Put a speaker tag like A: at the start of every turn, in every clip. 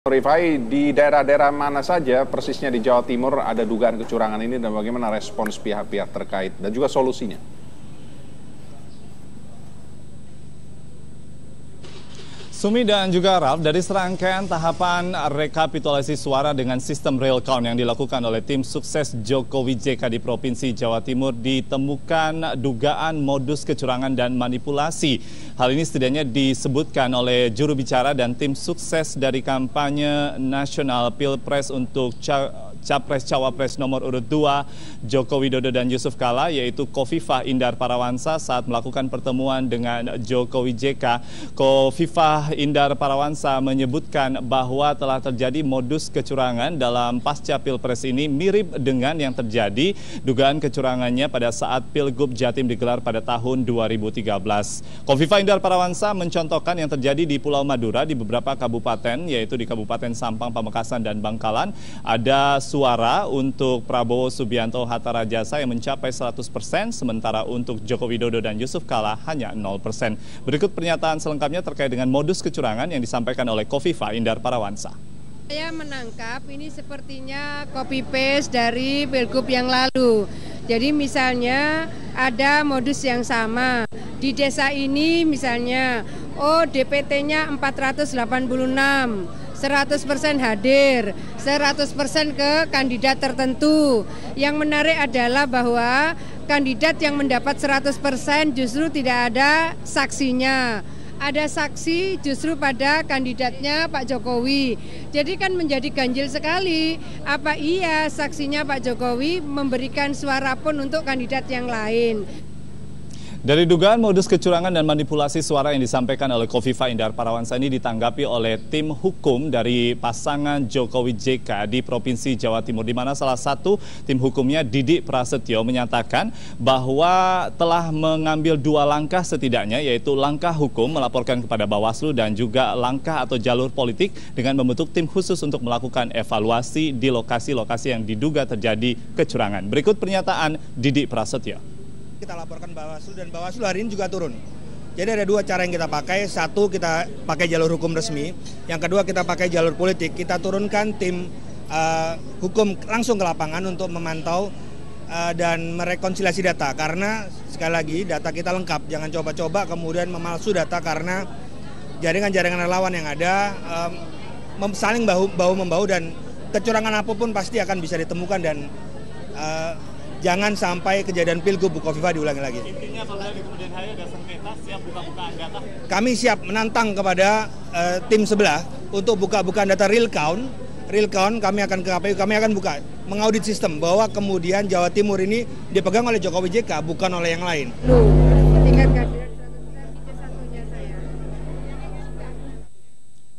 A: Rifai, di daerah-daerah mana saja persisnya di Jawa Timur ada dugaan kecurangan ini dan bagaimana respons pihak-pihak terkait dan juga solusinya?
B: Sumi dan juga Ralf, dari serangkaian tahapan rekapitulasi suara dengan sistem real count yang dilakukan oleh tim sukses Jokowi JK di Provinsi Jawa Timur ditemukan dugaan modus kecurangan dan manipulasi. Hal ini setidaknya disebutkan oleh juru bicara dan tim sukses dari kampanye nasional Pilpres untuk Capres-Cawapres nomor urut 2 Joko Widodo dan Yusuf Kala, yaitu Khofifah Indar Parawansa saat melakukan pertemuan dengan Jokowi JK. Khofifah Indar Parawansa menyebutkan bahwa telah terjadi modus kecurangan dalam pasca Pilpres ini mirip dengan yang terjadi dugaan kecurangannya pada saat Pilgub Jatim digelar pada tahun 2013. Khofifah Indar Parawansa mencontohkan yang terjadi di Pulau Madura di beberapa kabupaten, yaitu di Kabupaten Sampang, Pamekasan, dan Bangkalan. Ada suara untuk Prabowo Subianto Hatta Rajasa yang mencapai 100%, sementara untuk Joko Widodo dan Yusuf Kala hanya 0%. Berikut pernyataan selengkapnya terkait dengan modus kecurangan yang disampaikan oleh Khofifah Indar Parawansa.
C: Saya menangkap ini sepertinya copy paste dari Pilgub yang lalu. Jadi misalnya ada modus yang sama. Di desa ini misalnya, DPT-nya 486. 100% hadir, 100% ke kandidat tertentu. Yang menarik adalah bahwa kandidat yang mendapat 100% justru tidak ada saksinya. Ada saksi justru pada kandidatnya Pak Jokowi. Jadi kan menjadi ganjil sekali. Apa iya saksinya Pak Jokowi memberikan suara pun untuk kandidat yang lain?
B: Dari dugaan modus kecurangan dan manipulasi suara yang disampaikan oleh Khofifah Indar Parawansa ini ditanggapi oleh tim hukum dari pasangan Jokowi JK di Provinsi Jawa Timur, di mana salah satu tim hukumnya Didik Prasetyo menyatakan bahwa telah mengambil 2 langkah setidaknya, yaitu langkah hukum melaporkan kepada Bawaslu dan juga langkah atau jalur politik dengan membentuk tim khusus untuk melakukan evaluasi di lokasi-lokasi yang diduga terjadi kecurangan. Berikut pernyataan Didik Prasetyo.
D: Kita laporkan Bawaslu dan Bawaslu hari ini juga turun. Jadi ada 2 cara yang kita pakai. Satu, kita pakai jalur hukum resmi. Yang kedua, kita pakai jalur politik. Kita turunkan tim hukum langsung ke lapangan untuk memantau dan merekonsiliasi data. Karena sekali lagi data kita lengkap. Jangan coba-coba kemudian memalsu data karena jaringan-jaringan relawan yang ada saling bahu-membahu dan kecurangan apapun pasti akan bisa ditemukan dan jangan sampai kejadian Pilgub Bu Khofifah diulangi lagi.
B: Intinya kalau di kemudian hari ada sengketa, siap buka-bukaan data?
D: Kami siap menantang kepada tim sebelah untuk buka-bukaan data real count. Real count kami akan ke KPU, kami akan buka, mengaudit sistem bahwa kemudian Jawa Timur ini dipegang oleh Jokowi JK, bukan oleh yang lain.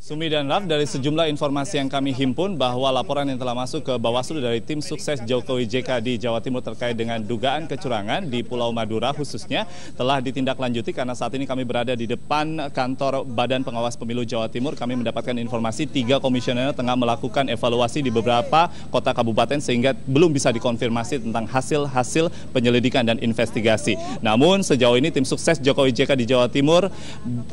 B: Sumi dan Ralf, dari sejumlah informasi yang kami himpun bahwa laporan yang telah masuk ke Bawaslu dari tim sukses Jokowi JK di Jawa Timur terkait dengan dugaan kecurangan di Pulau Madura khususnya telah ditindaklanjuti karena saat ini kami berada di depan kantor Badan Pengawas Pemilu Jawa Timur. Kami mendapatkan informasi 3 komisioner tengah melakukan evaluasi di beberapa kota kabupaten sehingga belum bisa dikonfirmasi tentang hasil-hasil penyelidikan dan investigasi. Namun sejauh ini tim sukses Jokowi JK di Jawa Timur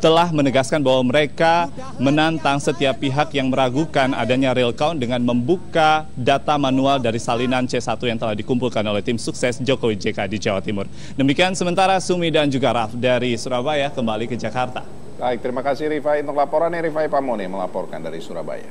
B: telah menegaskan bahwa mereka menantang setiap pihak yang meragukan adanya real count dengan membuka data manual dari salinan C1 yang telah dikumpulkan oleh tim sukses Jokowi JK di Jawa Timur. Demikian sementara Sumi dan juga Ralf dari Surabaya kembali ke Jakarta.
A: Baik, terima kasih Rifai untuk laporannya. Rifai Pamone melaporkan dari Surabaya.